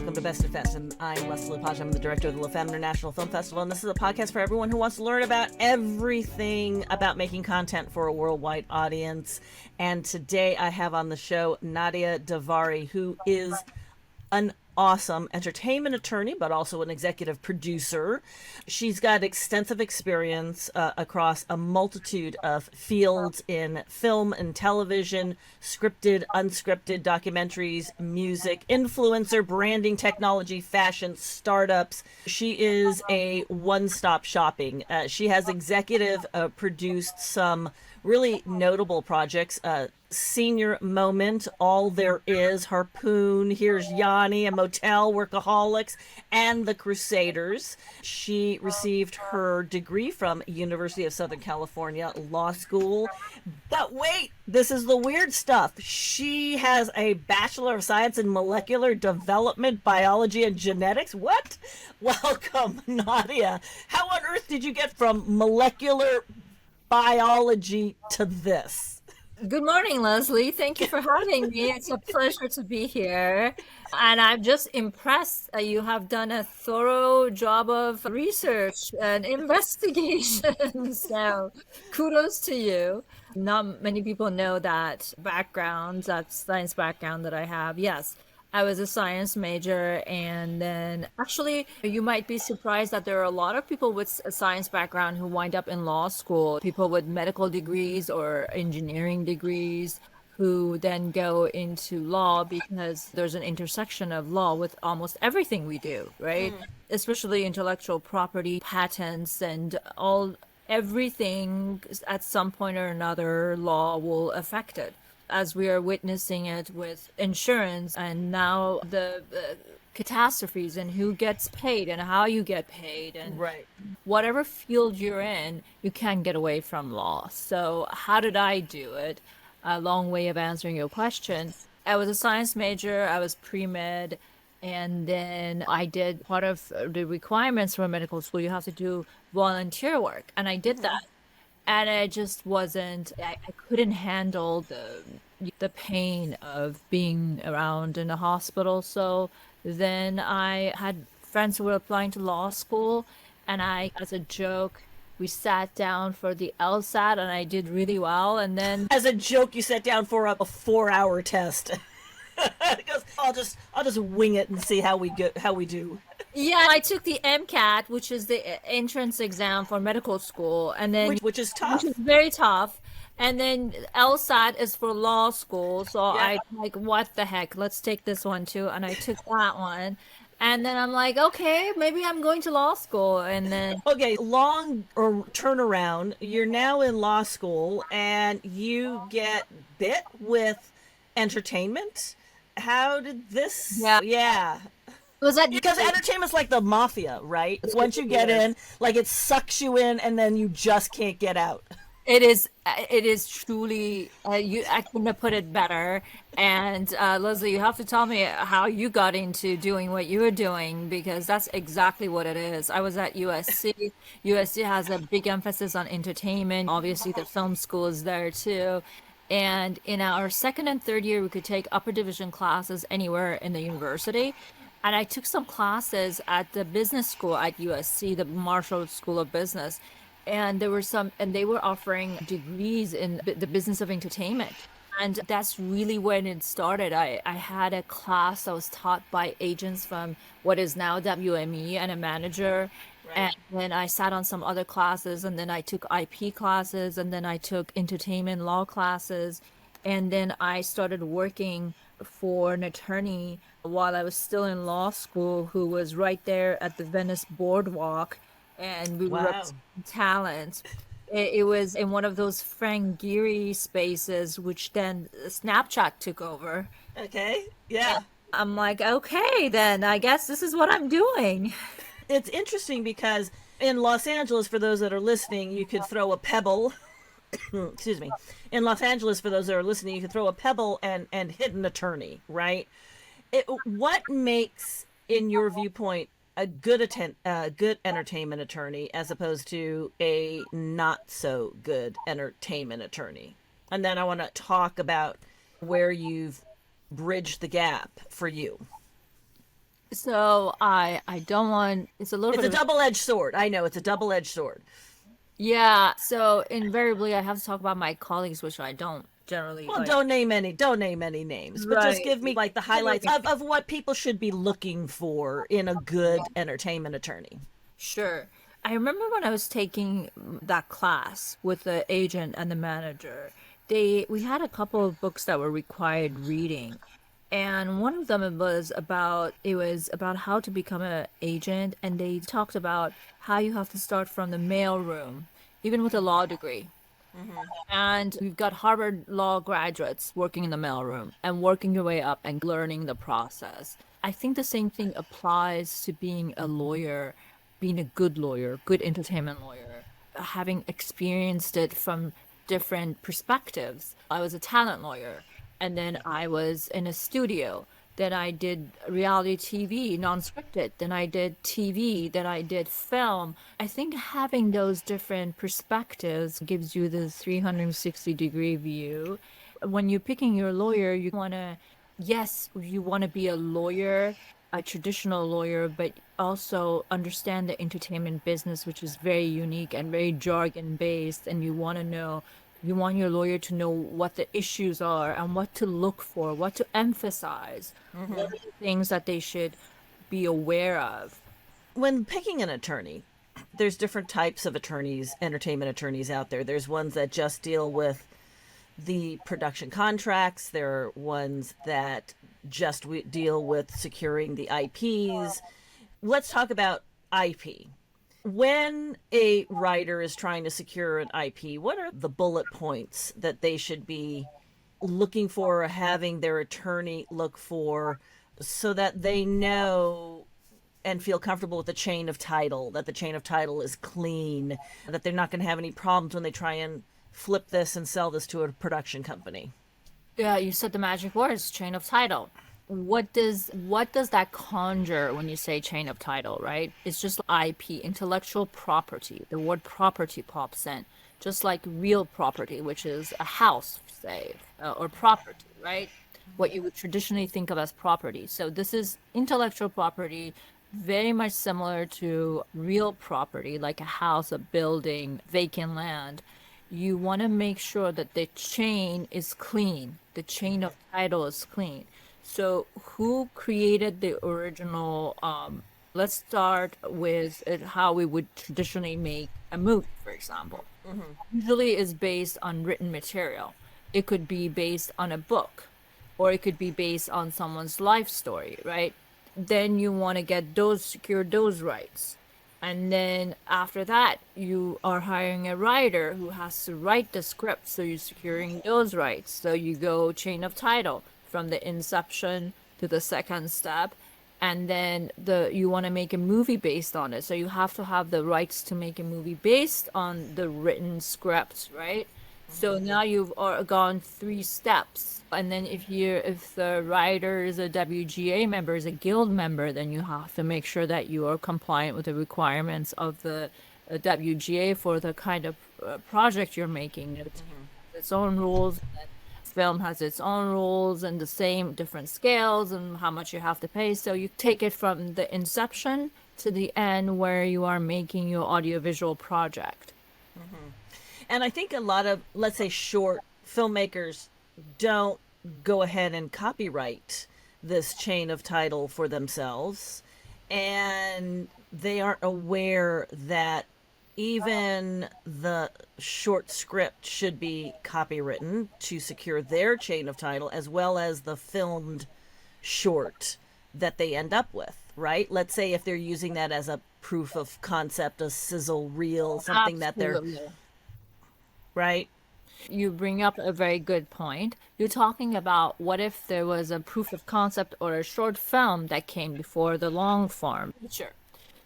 welcome to Best of Fest, and I'm Leslie Lepage. I'm the director of the La Femme International Film Festival, and this is a podcast for everyone who wants to learn about everything about making content for a worldwide audience. And today I have on the show Nadia Davari, who is an awesome entertainment attorney, but also an executive producer. She's got extensive experience across a multitude of fields in film and television, scripted, unscripted documentaries, music, influencer, branding, technology, fashion, startups. She is a one-stop shopping. She has executive produced some really notable projects. Senior Moment, All There Is, Harpoon, Here's Yanni, A Motel, Workaholics, and The Crusaders. She received her degree from University of Southern California Law School. But wait, this is the weird stuff. She has a Bachelor of Science in Molecular Development, Biology, and Genetics. What? Welcome, Nadia. How on earth did you get from molecular biology to this? Good morning, Leslie. Thank you for having me. It's a pleasure to be here. And I'm just impressed. You have done a thorough job of research and investigation. So kudos to you. Not many people know that background, that science background that I have. Yes, I was a science major, and then actually, you might be surprised that there are a lot of people with a science background who wind up in law school, people with medical degrees or engineering degrees who then go into law because there's an intersection of law with almost everything we do, right? Especially intellectual property, patents, and everything at some point or another, law will affect it, as we are witnessing it with insurance and now the catastrophes and who gets paid and how you get paid, and Right. whatever field you're in, you can't get away from law. So how did I do it? A long way of answering your question. I was a science major, I was pre-med, and then I did part of the requirements for medical school. You have to do volunteer work, and I did that. And I just wasn't, I couldn't handle the pain of being around in a hospital. So then I had friends who were applying to law school, and as a joke, we sat down for the LSAT, and I did really well. And then As a joke, you sat down for a 4-hour test. Because I'll just wing it and see how we do. yeah, I took the MCAT, which is the entrance exam for medical school, and then Which is tough. which is very tough. And then LSAT is for law school. So Yeah. I like, what the heck? Let's take this one too. And I took that one. And then I'm like, okay, maybe I'm going to law school. And then Okay, long or turnaround. You're now in law school and you get bit with entertainment. How did this? Yeah. Yeah. was that Because entertainment's like the mafia, right? Once you get in, like it sucks you in and then you just can't get out. it is truly I couldn't have put it better. And Leslie, you have to tell me how you got into doing what you were doing, because that's exactly what it is. I was at USC. USC has a big emphasis on entertainment. Obviously, the film school is there too. And in our second and third year, we could take upper division classes anywhere in the university. And I took some classes at the business school at USC, the Marshall School of Business. And they were offering degrees in the business of entertainment. And that's really when it started. I had a class that was taught by agents from what is now WME and a manager. Right. And then I sat on some other classes, and then I took IP classes, and then I took entertainment law classes. And then I started working for an attorney while I was still in law school, who was right there at the Venice Boardwalk, and we were Wow. representing talent. It was in one of those Frank Gehry spaces, which then Snapchat took over. Okay. Yeah. I'm like, okay, then I guess this is what I'm doing. It's interesting because in Los Angeles, for those that are listening, you could throw a pebble. Excuse me. In Los Angeles, for those that are listening, you could throw a pebble and hit an attorney, right? What makes, in your viewpoint, a good entertainment attorney as opposed to a not so good entertainment attorney? And then I want to talk about where you've bridged the gap for you. So I don't want, it's a little It's bit a of a, double-edged sword. I know it's a double-edged sword. yeah. So invariably I have to talk about my colleagues, which I don't generally Well, like. don't name any names, but just Right. give me like the highlights of what people should be looking for in a good entertainment attorney. Sure. I remember when I was taking that class with the agent and the manager, we had a couple of books that were required reading. And one of them it was about how to become an agent, and they talked about how you have to start from the mail room, even with a law degree. And we've got Harvard law graduates working in the mailroom and working your way up and learning the process. I think the same thing applies to being a lawyer, being a good lawyer, good entertainment lawyer, having experienced it from different perspectives. I was a talent lawyer, and then I was in a studio. Then I did reality TV, non-scripted. Then I did TV. Then I did film. I think having those different perspectives gives you the 360-degree view. When you're picking your lawyer, yes, you want to be a lawyer, a traditional lawyer, but also understand the entertainment business, which is very unique and very jargon based. And you want your lawyer to know what the issues are and what to look for, what to emphasize, what are the things that they should be aware of. When picking an attorney, there's different types of attorneys, entertainment attorneys out there. There's ones that just deal with the production contracts. There are ones that just deal with securing the IPs. Let's talk about IP. When a writer is trying to secure an IP, what are the bullet points that they should be looking for or having their attorney look for so that they know and feel comfortable with the chain of title, that the chain of title is clean, that they're not going to have any problems when they try and flip this and sell this to a production company? Yeah, you said the magic words, chain of title. What does that conjure when you say chain of title, right? It's just IP, intellectual property. The word property pops in, just like real property, which is a house, say, or property, right? What you would traditionally think of as property. So this is intellectual property, very much similar to real property, like a house, a building, vacant land. You want to make sure that the chain is clean, the chain of title is clean. So, who created the original? Let's start with how we would traditionally make a movie, for example. Usually is based on written material. It could be based on a book, or it could be based on someone's life story, right? Then you want to secure those rights. And then after that, you are hiring a writer who has to write the script. So you're securing those rights. So you go chain of title from the inception to the second step. And then you want to make a movie based on it. So you have to have the rights to make a movie based on the written script, right? So now you've gone three steps. And then if the writer is a WGA member, is a guild member, then you have to make sure that you are compliant with the requirements of the WGA for the kind of project you're making. It has its own rules. And film has its own rules and the same different scales and how much you have to pay. So you take it from the inception to the end where you are making your audiovisual project. And I think a lot of, let's say, short filmmakers don't go ahead and copyright this chain of title for themselves. And they aren't aware that even the short script should be copywritten to secure their chain of title as well as the filmed short that they end up with, right? Let's say if they're using that as a proof of concept, a sizzle reel, something that they're, Absolutely. right? You bring up a very good point. You're talking about what if there was a proof of concept or a short film that came before the long form feature.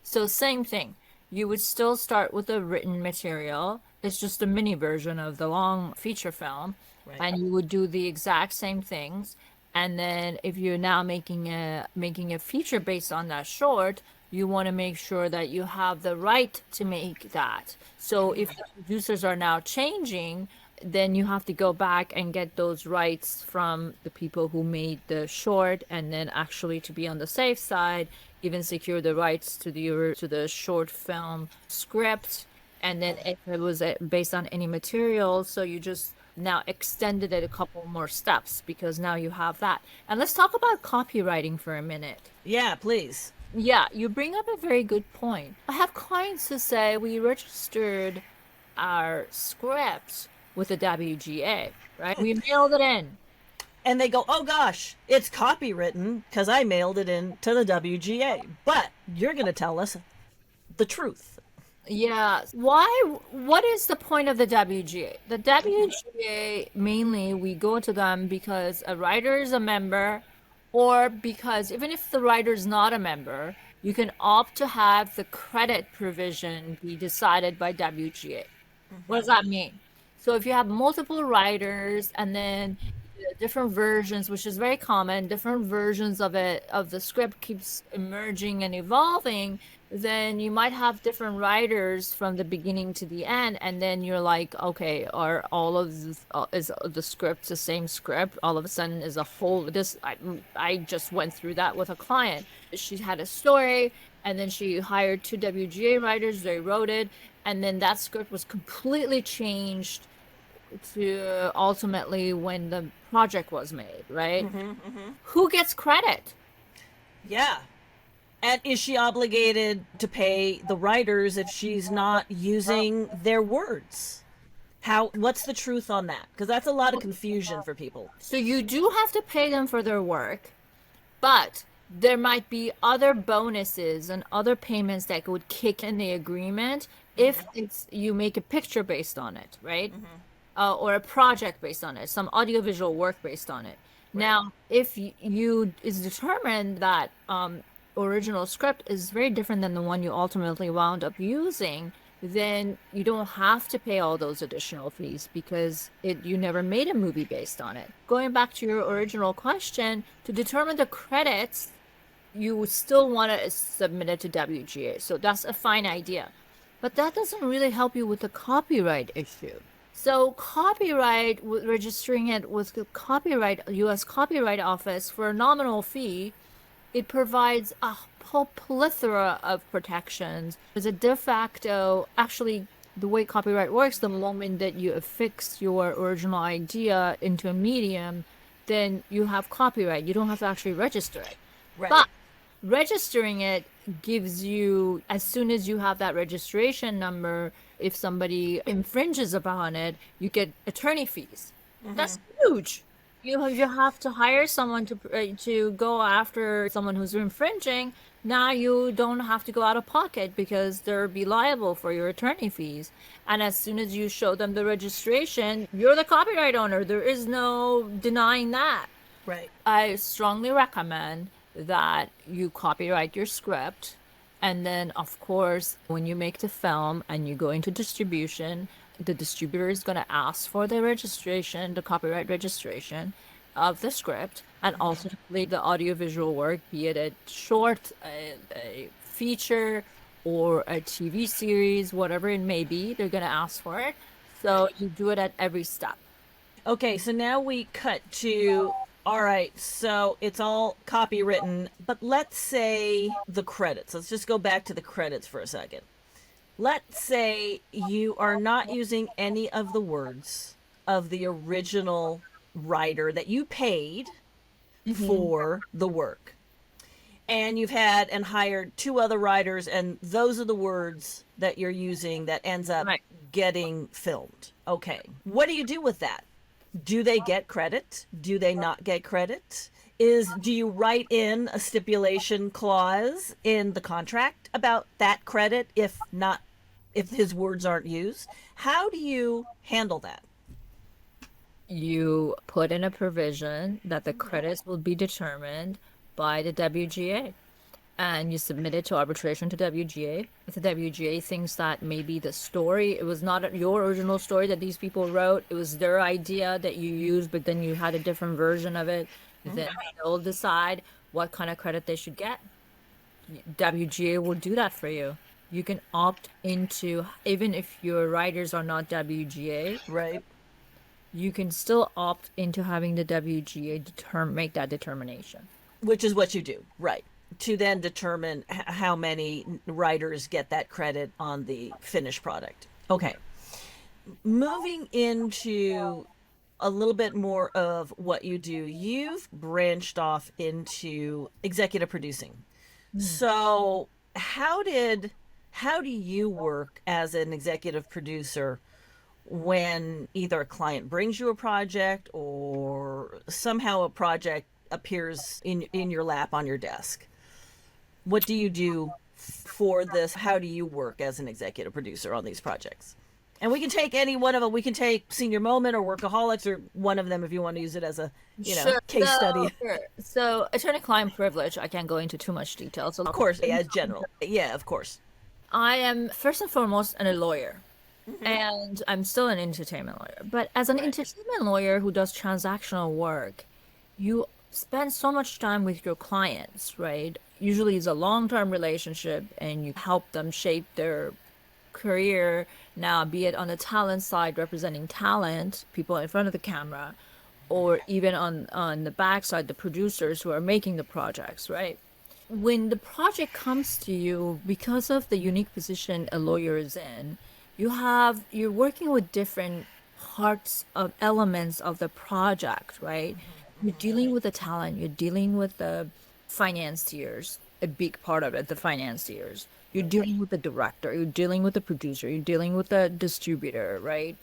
So same thing. You would still start with the written material. It's just a mini version of the long feature film. Right. And you would do the exact same things. And then if you're now making a feature based on that short, you want to make sure that you have the right to make that. So if the producers are now changing, then you have to go back and get those rights from the people who made the short, and then actually, to be on the safe side, even secure the rights to the short film script. And then if it was based on any material, so you just now extended it a couple more steps because now you have that. And let's talk about copywriting for a minute. Yeah, please. Yeah, you bring up a very good point. I have clients who say we registered our scripts with the WGA, right? We mailed it in. And they go, oh gosh, it's copywritten because I mailed it in to the WGA. But you're going to tell us the truth. Yeah. Why? What is the point of the WGA? The WGA, mainly, we go to them because a writer is a member, or because even if the writer is not a member, you can opt to have the credit provision be decided by WGA. What does that mean? So if you have multiple writers and then different versions, which is very common, different versions of it, of the script keeps emerging and evolving, then you might have different writers from the beginning to the end, and then you're like, okay, are all of this, is the script the same script? All of a sudden is a whole this I just went through that with a client. She had a story, and then she hired two WGA writers, they wrote it, and then that script was completely changed to ultimately when the project was made, right? Who gets credit? Yeah. And is she obligated to pay the writers if she's not using their words? What's the truth on that? Because that's a lot of confusion for people. So you do have to pay them for their work, but there might be other bonuses and other payments that would kick in the agreement if it's you make a picture based on it, right? Or a project based on it, some audiovisual work based on it. Right. Now, if you is determined that original script is very different than the one you ultimately wound up using, then you don't have to pay all those additional fees because you never made a movie based on it. Going back to your original question, to determine the credits, you would still want to submit it to WGA. So that's a fine idea. But that doesn't really help you with the copyright issue. So copyright, registering it with the U.S. Copyright Office for a nominal fee, it provides a whole plethora of protections. There's a de facto, actually, the way copyright works, the moment that you affix your original idea into a medium, then you have copyright. You don't have to actually register it. Right. But registering it gives you, as soon as you have that registration number, if somebody infringes upon it, you get attorney fees. That's huge. You have to hire someone to go after someone who's infringing. Now you don't have to go out of pocket because they'll be liable for your attorney fees. And as soon as you show them the registration, you're the copyright owner. There is no denying that. Right. I strongly recommend that you copyright your script. And then, of course, when you make the film and you go into distribution, the distributor is going to ask for the registration, the copyright registration of the script, and also the audiovisual work, be it a short, a feature, or a TV series, whatever it may be, they're going to ask for it. So you do it at every step. Okay, so now we cut to, all right, so it's all copywritten, but let's say the credits. Let's just go back to the credits for a second. Let's say you are not using any of the words of the original writer that you paid for the work. And you've had and hired two other writers, and those are the words that you're using that ends up getting filmed. Okay, what do you do with that? Do they get credit? Do they not get credit? Do you write in a stipulation clause in the contract about that credit if his words aren't used? How do you handle that? You put in a provision that the credits will be determined by the WGA, and you submit it to arbitration to WGA. If the WGA thinks that maybe the story, it was not your original story that these people wrote, it was their idea that you used, but then you had a different version of it, then they'll decide what kind of credit they should get. WGA will do that for you. You can opt into, even if your writers are not WGA, Right. you can still opt into having the WGA make that determination. Which is what you do, right? To then determine how many writers get that credit on the finished product. Okay. Moving into a little bit more of what you do, you've branched off into executive producing. So, how do you work as an executive producer when either a client brings you a project or somehow a project appears in your lap on your desk? What do you do for this? How do you work as an executive producer on these projects? And we can take any one of them. We can take Senior Moment or Workaholics or one of them if you want to use it as a, Sure. case So, study. sure. So attorney-client privilege, I can't go into too much detail. So Of course, yeah, general. Yeah, of course. I am first and foremost a lawyer, and I'm still an entertainment lawyer. But as an Right. entertainment lawyer who does transactional work, you spend so much time with your clients, right? Usually it's a long-term relationship, and you help them shape their career now, be it on the talent side, representing talent, people in front of the camera, or even on the back side, the producers who are making the projects, right? When the project comes to you, because of the unique position a lawyer is in, you're working with different parts of elements of the project, right? You're dealing with the talent, you're dealing with the financiers, a big part of it, the financiers. You're dealing with the director, you're dealing with the producer, you're dealing with the distributor, right?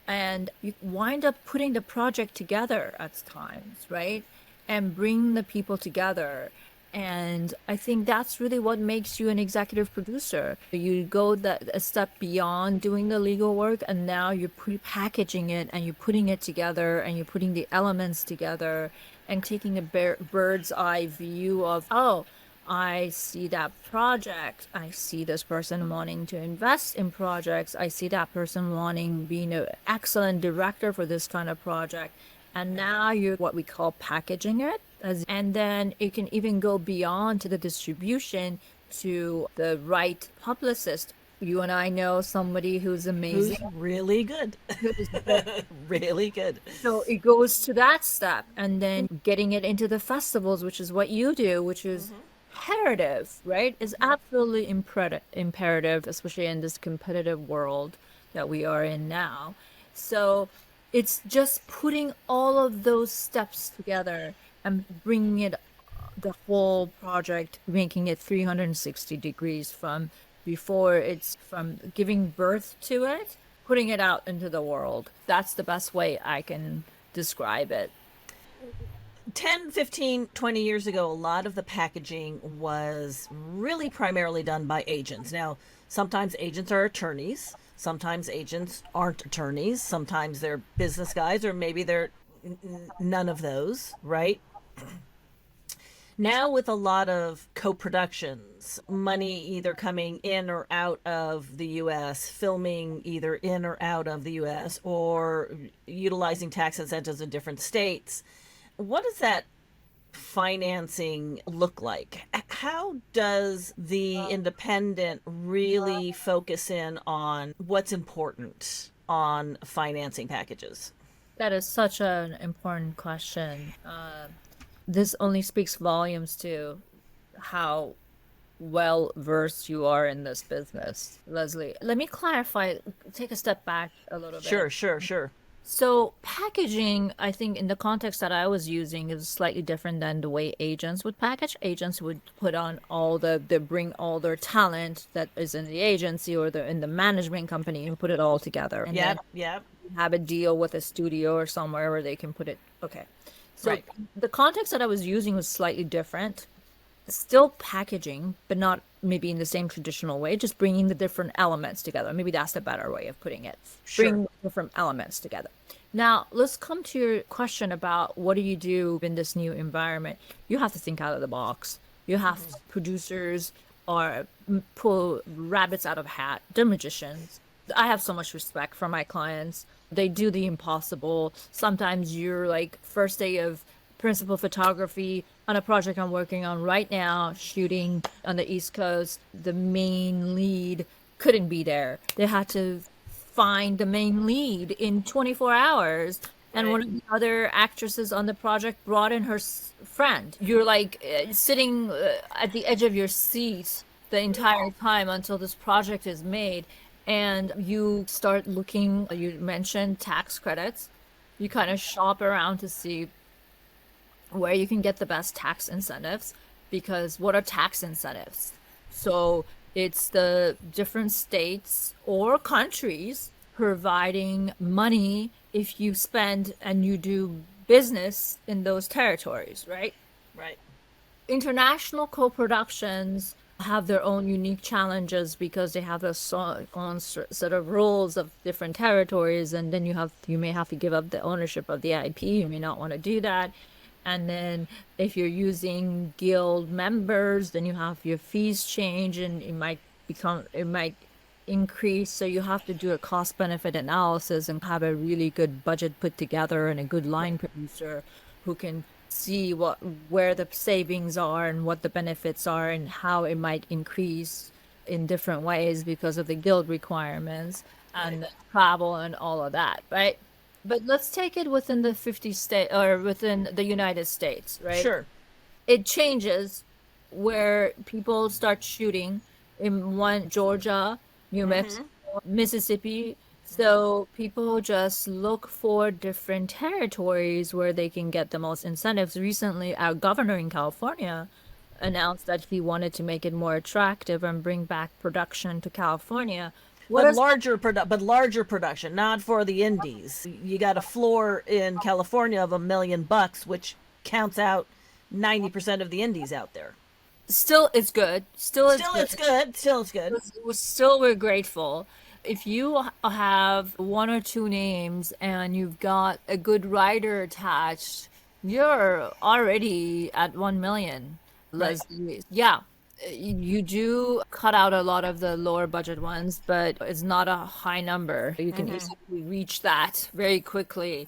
And you wind up putting the project together at times, right? And bring the people together. And I think that's really what makes you an executive producer. You go that a step beyond doing the legal work, and now you're packaging it and you're putting it together and you're putting the elements together and taking a bird's eye view of, oh, I see that project. I see this person wanting to invest in projects. I see that person wanting being an excellent director for this kind of project. And now you're what we call packaging it. And then it can even go beyond to the distribution to the right publicist. You and I know somebody who's Who's amazing. really good. Who's Really good. So it goes to that step, and then getting it into the festivals, which is what you do, which is imperative, right? Is absolutely imperative, especially in this competitive world that we are in now. So it's just putting all of those steps together and bringing it, the whole project, making it 360 degrees from before it's from giving birth to it, putting it out into the world. That's the best way I can describe it. 10, 15, 20 years ago, a lot of the packaging was really primarily done by agents. Now, sometimes agents are attorneys, sometimes agents aren't attorneys, sometimes they're business guys, or maybe they're none of those, right? Now, with a lot of co productions, money either coming in or out of the US, filming either in or out of the US, or utilizing tax incentives in different states, what does that financing look like? How does the independent really focus in on what's important on financing packages? That is such an important question. This only speaks volumes to how well versed you are in this business, Leslie. Let me clarify, take a step back a little bit. Sure, sure, sure. So packaging, I think in the context that I was using is slightly different than the way agents would package. Agents would put on they bring all their talent that is in the agency or in the management company and put it all together. And Yep, then yep. have a deal with a studio or somewhere where they can put it. Okay. So Right. the context that I was using was slightly different. Still packaging, but not maybe in the same traditional way, just bringing the different elements together. Maybe that's the better way of putting it. Sure. Bring different elements together. Now, let's come to your question about what do you do in this new environment? You have to think out of the box. You have producers or pull rabbits out of hat. They're magicians. I have so much respect for my clients. They do the impossible. Sometimes you're like first day of principal photography on a project I'm working on right now, shooting on the East Coast. The main lead couldn't be there. They had to find the main lead in 24 hours. And Right. one of the other actresses on the project brought in her friend. You're like sitting at the edge of your seat the entire time until this project is made. And you start looking, you mentioned tax credits. You kind of shop around to see where you can get the best tax incentives, because what are tax incentives? So it's the different states or countries providing money if you spend and you do business in those territories, right? Right. International co-productions have their own unique challenges because they have own set of rules of different territories, and then you may have to give up the ownership of the IP. You may not want to do that. And then if you're using guild members, then you have your fees change and it might increase. So you have to do a cost benefit analysis and have a really good budget put together and a good line Right. producer who can see where the savings are and what the benefits are and how it might increase in different ways because of the guild requirements Right. and the travel and all of that, right? But let's take it within the 50 state or within the United States, right? Sure. It changes where people start shooting in one Georgia, New Mexico, Mississippi. So people just look for different territories where they can get the most incentives. Recently, our governor in California announced that he wanted to make it more attractive and bring back production to California. What But does larger production, not for the indies. You got a floor in California of $1 million, which counts out 90% of the indies out there. still it's good. Still it's Still, it's good. good. Still, it's good. Still we're grateful. If you have one or two names and you've got a good writer attached, you're already at 1 million. Right. Leslie. Yeah, you do cut out a lot of the lower budget ones, but it's not a high number. You can easily reach that very quickly.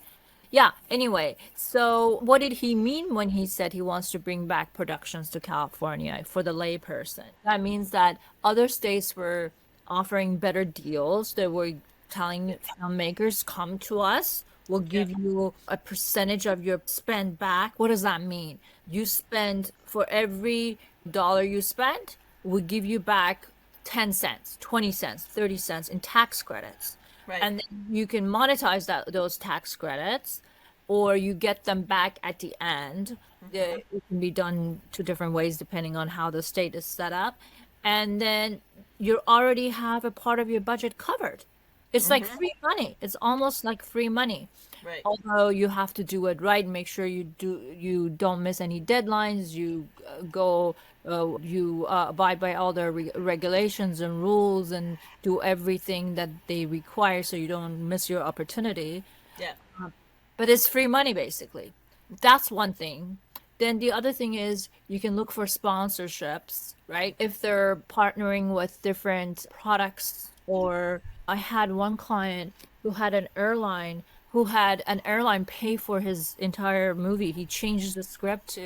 Yeah, anyway, so what did he mean when he said he wants to bring back productions to California for the layperson? That means that other states were offering better deals. They were telling filmmakers, come to us. We'll Yeah. give you a percentage of your spend back. What does that mean? You spend for every dollar you spend, we'll give you back 10 cents, 20 cents, 30 cents in tax credits. Right. And then you can monetize those tax credits, or you get them back at the end. It can be done two different ways depending on how the state is set up. And then you already have a part of your budget covered. It's like free money. It's almost like free money. Right. Although you have to do it right, make sure you don't miss any deadlines. You abide by all the regulations and rules and do everything that they require so you don't miss your opportunity. Yeah. But it's free money basically. That's one thing. Then the other thing is you can look for sponsorships, right? If they're partnering with different products, or I had one client who had an airline pay for his entire movie. He changed the script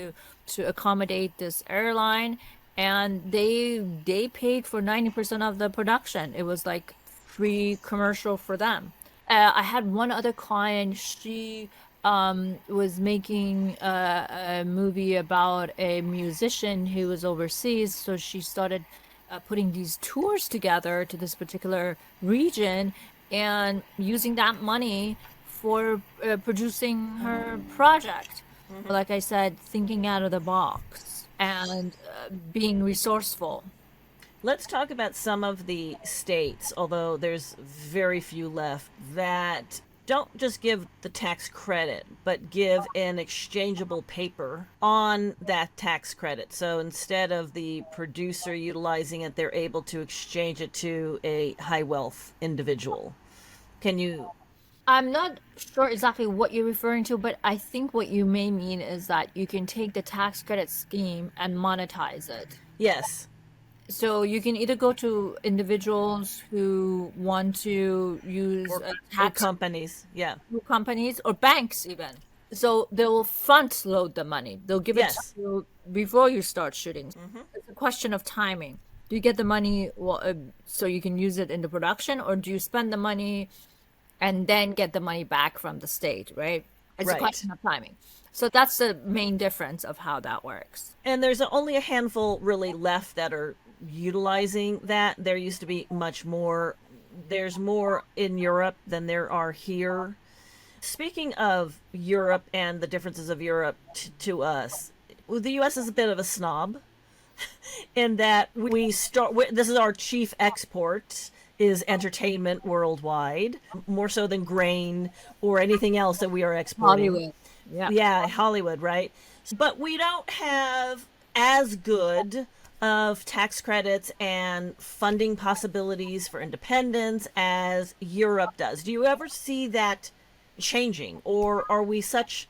to accommodate this airline, and they paid for 90% of the production. It was like free commercial for them. I had one other client. She was making a movie about a musician who was overseas, so she started putting these tours together to this particular region and using that money for producing her project. Like I said, thinking out of the box and being resourceful. Let's talk about some of the states, although there's very few left, that don't just give the tax credit, but give an exchangeable paper on that tax credit. So instead of the producer utilizing it, they're able to exchange it to a high wealth individual. Can you? I'm not sure exactly what you're referring to, but I think what you may mean is that you can take the tax credit scheme and monetize it. Yes. So you can either go to individuals who want to use Or, a or tax companies. Yeah. companies or banks even. So they'll front load the money. They'll give it to Yes. you before you start shooting. It's a question of timing. Do you get the money so you can use it in the production, or do you spend the money and then get the money back from the state, right? It's a Right. question of timing. So that's the main difference of how that works. And there's only a handful really left that are utilizing that. There used to be much more. There's more in Europe than there are here. Speaking of Europe and the differences of Europe to us, the U.S. is a bit of a snob in that we start. This is our chief export is entertainment worldwide, more so than grain or anything else that we are exporting. Hollywood. Yeah. Yeah, Hollywood, right? But we don't have as good of tax credits and funding possibilities for independence as Europe does. Do you ever see that changing, or are we such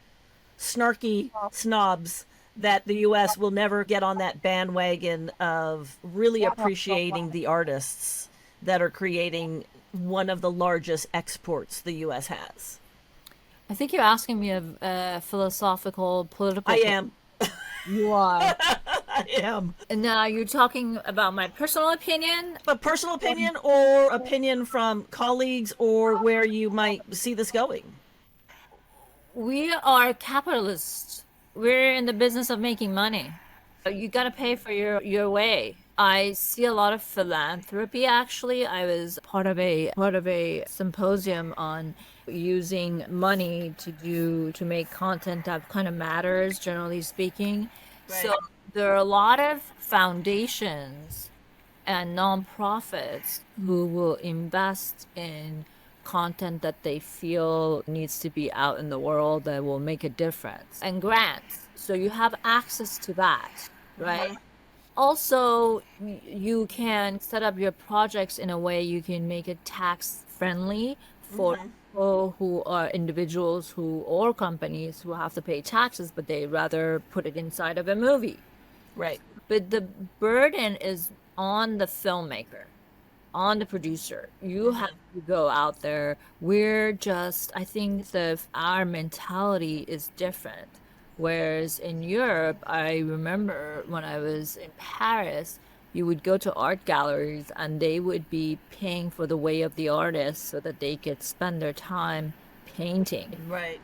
snarky snobs that the US will never get on that bandwagon of really appreciating the artists that are creating one of the largest exports the US has? I think you're asking me a philosophical, political. I am. You are. I am. And now you're talking about my personal opinion. A personal opinion or opinion from colleagues or where you might see this going? We are capitalists. We're in the business of making money. You got to pay for your way. I see a lot of philanthropy actually. I was part of a symposium on using money to make content that kind of matters, generally speaking. So Right. there are a lot of foundations and nonprofits who will invest in content that they feel needs to be out in the world that will make a difference, and grants. So you have access to that, right? Also, you can set up your projects in a way you can make it tax friendly for people who are individuals who or companies who have to pay taxes, but they rather put it inside of a movie. Right. But the burden is on the filmmaker, on the producer. You have to go out there. I think our mentality is different. Whereas in Europe, I remember when I was in Paris, you would go to art galleries and they would be paying for the way of the artist so that they could spend their time painting. Right.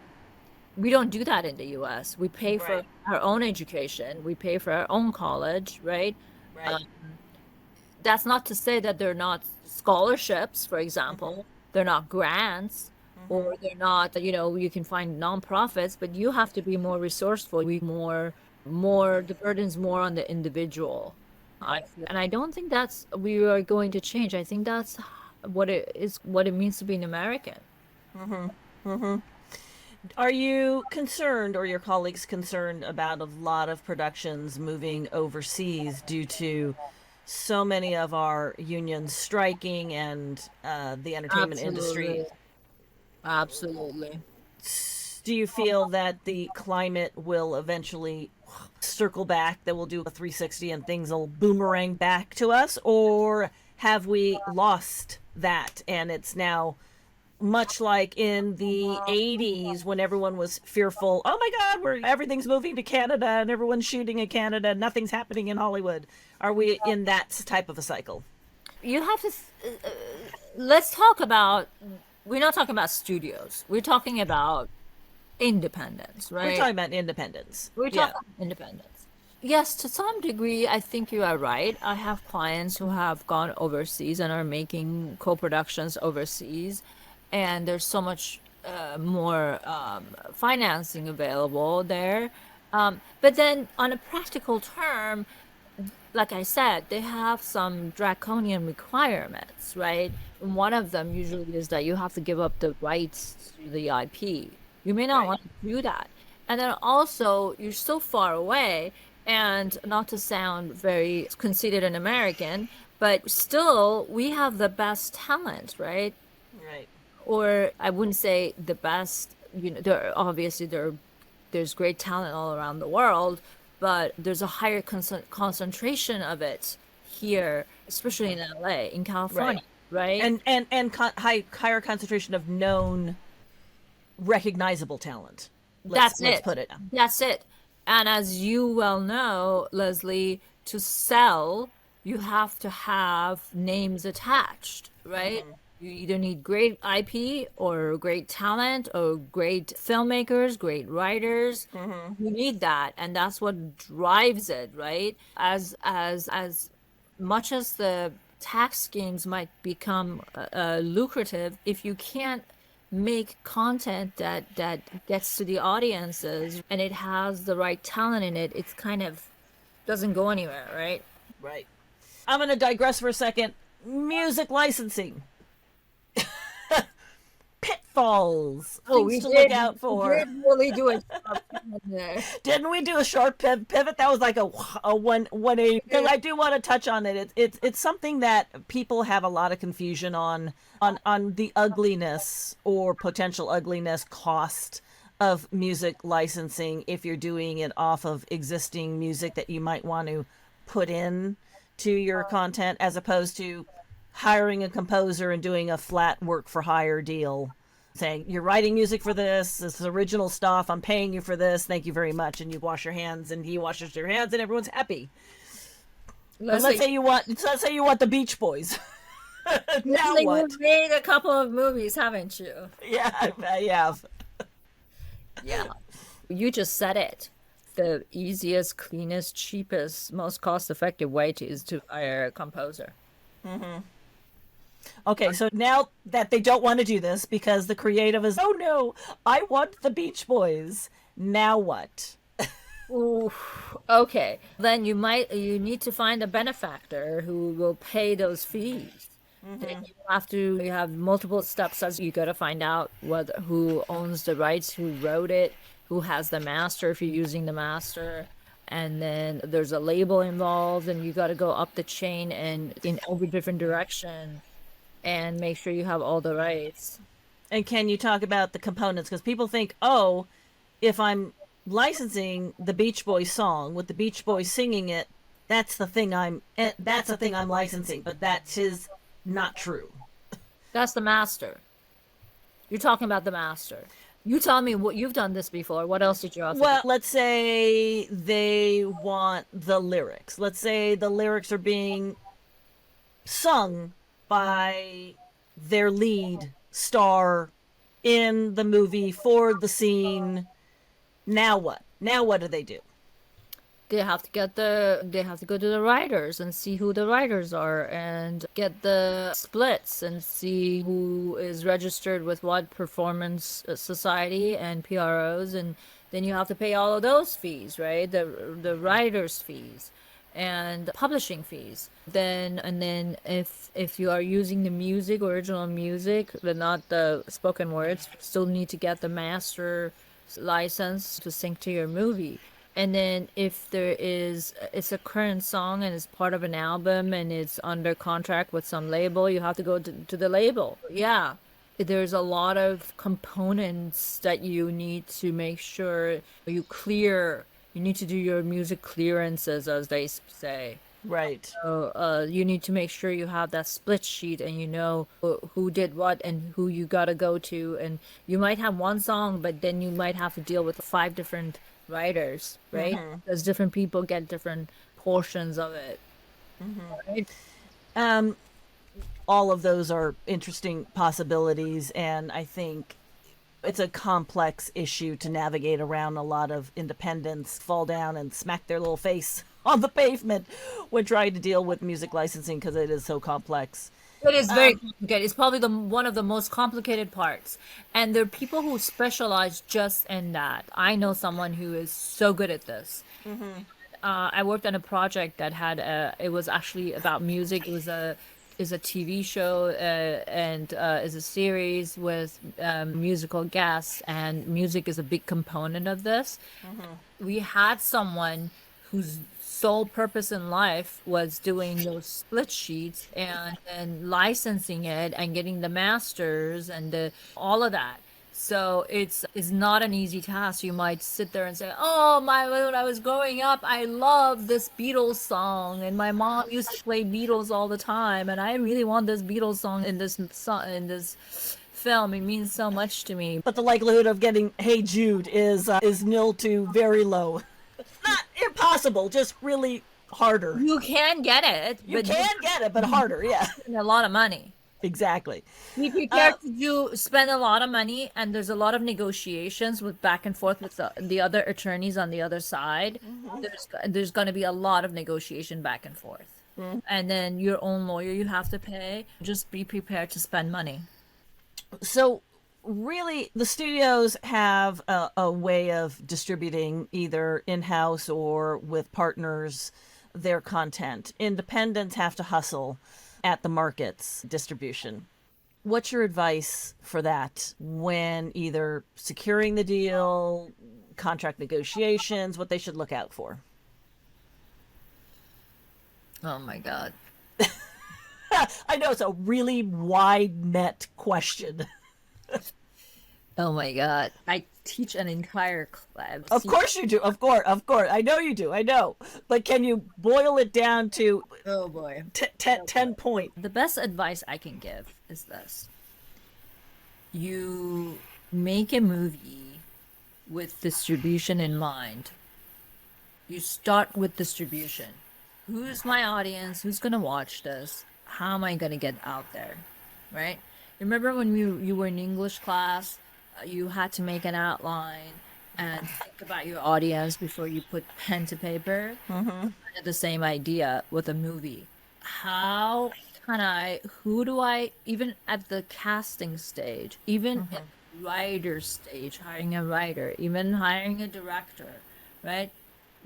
We don't do that in the US. We pay for Right. our own education, we pay for our own college, right? Right. That's not to say that they're not scholarships, for example, they're not grants, or they're not, you can find nonprofits, but you have to be more resourceful. The burden's more on the individual. I feel. And I don't think we are going to change. I think that's what it means to be an American. Are you concerned or your colleagues concerned about a lot of productions moving overseas due to so many of our unions striking and the entertainment industry? Absolutely. Absolutely. Do you feel that the climate will eventually circle back, that we'll do a 360 and things will boomerang back to us? Or have we lost that and it's now much like in the 80s when everyone was fearful, oh my God, everything's moving to Canada and everyone's shooting in Canada, nothing's happening in Hollywood? Are we in that type of a cycle? You have to, let's talk about, we're not talking about studios. We're talking about independence, We're right? talking about independence. We're Yeah. talking independence. Yes, to some degree, I think you are right. I have clients who have gone overseas and are making co-productions overseas, and there's so much more financing available there. But then, on a practical term, like I said, they have some draconian requirements, right? And one of them usually is that you have to give up the rights to the IP. You may not Right. want to do that. And then also, you're so far away, and not to sound very conceited and American, but still, we have the best talent, right? Right. Or I wouldn't say the best, there's great talent all around the world, but there's a higher concentration of it here, especially in LA, in California, right? Higher concentration of known recognizable talent. That's Let's it. put it. That's it. And as you well know, Leslie, to sell you have to have names attached, right? You either need great IP or great talent or great filmmakers, great writers. You need that, and that's what drives it, right? As much as the tax schemes might become lucrative, if you can't make content that gets to the audiences and it has the right talent in it, it's kind of doesn't go anywhere, right? Right. I'm going to digress for a second. Music licensing. Pitfalls. Oh, Things we to look did. out We for. did really do a job there. Didn't we do a short pivot? That was like a 180. Because I do want to touch on it. It's something that people have a lot of confusion on the ugliness or potential ugliness cost of music licensing if you're doing it off of existing music that you might want to put in to your content, as opposed to hiring a composer and doing a flat work for hire deal, saying you're writing music for this is original stuff, I'm paying you for this, thank you very much, and you wash your hands and he washes your hands and everyone's happy. But let's say you want the Beach Boys. Now Leslie, what? you've made a couple of movies, haven't you? Yeah, I have. Yeah. You just said it. The easiest, cleanest, cheapest, most cost-effective way is to hire a composer. Okay, so now that they don't want to do this because the creative is, oh no, I want the Beach Boys. Now what? Ooh, okay. Then you need to find a benefactor who will pay those fees. Then you have multiple steps as you got to find out who owns the rights, who wrote it, who has the master if you're using the master. And then there's a label involved, and you got to go up the chain and in every different direction and make sure you have all the rights. And can you talk about the components? Because people think, oh, if I'm licensing the Beach Boys song with the Beach Boys singing it, that's the thing I'm licensing. But that is not true. That's the master. You're talking about the master. You tell me what you've done this before. What else did you also Well, let's say they want the lyrics. Let's say the lyrics are being sung by their lead star in the movie for the scene. Now what? Now what do they do? they have to go to the writers and see who the writers are and get the splits and see who is registered with what performance society and PROs, and then you have to pay all of those fees, right? The writers fees and publishing fees. Then if you are using the music, original music, but not the spoken words, still need to get the master license to sync to your movie. And then if it's a current song and it's part of an album and it's under contract with some label, you have to go to the label. Yeah. There's a lot of components that you need to make sure you clear. You need to do your music clearances, as they say. Right. So you need to make sure you have that split sheet and you know who did what and who you gotta go to. And you might have one song, but then you might have to deal with 5 different writers, right? Because different people get different portions of it. Right? All of those are interesting possibilities, and I think it's a complex issue to navigate around. A lot of independents fall down and smack their little face on the pavement when trying to deal with music licensing because it is so complex. It is very complicated. It's probably one of the most complicated parts. And there are people who specialize just in that. I know someone who is so good at this. I worked on a project that had it was actually about music. It was is a TV show and is a series with musical guests, and music is a big component of this. We had someone whose sole purpose in life was doing those split sheets and licensing it and getting the masters and all of that. So it's not an easy task. You might sit there and say, "Oh my! When I was growing up, I loved this Beatles song, and my mom used to play Beatles all the time, and I really want this Beatles song in this film. It means so much to me." But the likelihood of getting "Hey Jude" is nil to very low. Not impossible, just really harder. You can get it, You but can get it, but harder. Yeah, spend a lot of money. exactly. Be prepared to spend a lot of money, and there's a lot of negotiations with back and forth with the other attorneys on the other side. There's going to be a lot of negotiation back and forth. And then your own lawyer you have to pay. Just be prepared to spend money. So really the studios have a way of distributing either in-house or with partners their content. Independents have to hustle at the markets distribution. What's your advice for that when either securing the deal, contract negotiations, what they should look out for? Oh my God. I know it's a really wide net question. Oh my God. I teach an entire class. Of course you do. Of course. Of course. I know you do. I know. But can you boil it down to Oh boy. 10 point? The best advice I can give is this. You make a movie with distribution in mind. You start with distribution. Who's my audience? Who's going to watch this? How am I going to get out there? Right? Remember when you were in English class, you had to make an outline and think about your audience before you put pen to paper? Kind of the same idea with a movie. Who do I, even at the casting stage, even at writer stage, hiring a writer, even hiring a director, right?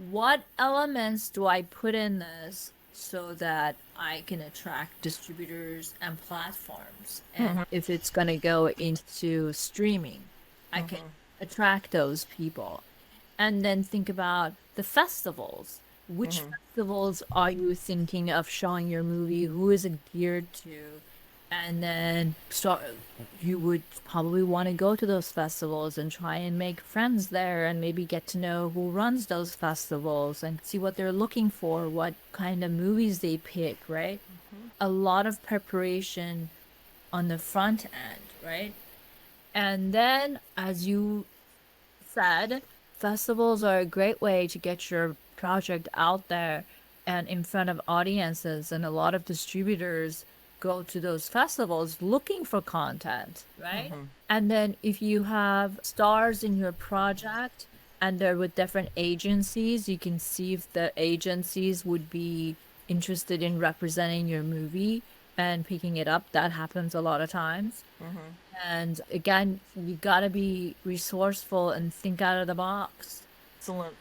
What elements do I put in this so that I can attract distributors and platforms? And if it's going to go into streaming, I can attract those people. And then think about the festivals. Which festivals are you thinking of showing your movie? Who is it geared to? And then you would probably want to go to those festivals and try and make friends there and maybe get to know who runs those festivals and see what they're looking for, what kind of movies they pick, right? A lot of preparation on the front end, right? And then, as you said, festivals are a great way to get your project out there and in front of audiences, and a lot of distributors go to those festivals looking for content, right? And then if you have stars in your project and they're with different agencies, you can see if the agencies would be interested in representing your movie and picking it up. That happens a lot of times. And again, you gotta be resourceful and think out of the box. Excellent.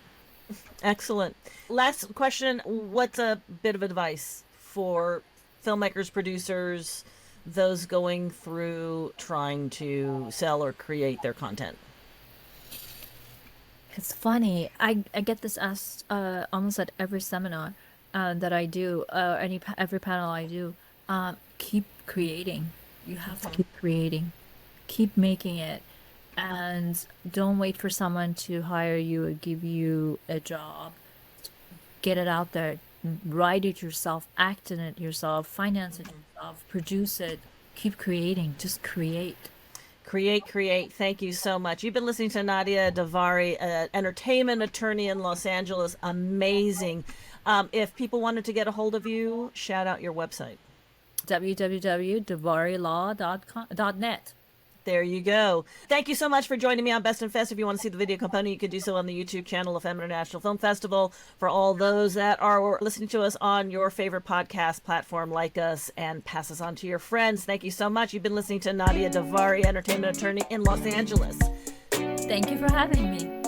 Excellent. Last question. What's a bit of advice for filmmakers, producers, those going through trying to sell or create their content? It's funny. I get this asked almost at every seminar that I do, every panel I do. Keep creating. You have to keep creating. Keep making it. And don't wait for someone to hire you or give you a job. Get it out there. Write it yourself, act in it yourself, finance it yourself, produce it. Keep creating. Just create. Create, create. Thank you so much. You've been listening to Nadia Davari, an entertainment attorney in Los Angeles. Amazing. If people wanted to get a hold of you, shout out your website. www.davarilaw.net. There you go. Thank you so much for joining me on Best in Fest. If you want to see the video component, you can do so on the YouTube channel of International Film Festival. For all those that are listening to us on your favorite podcast platform, like us and pass us on to your friends. Thank you so much. You've been listening to Nadia Davari, entertainment attorney in Los Angeles. Thank you for having me.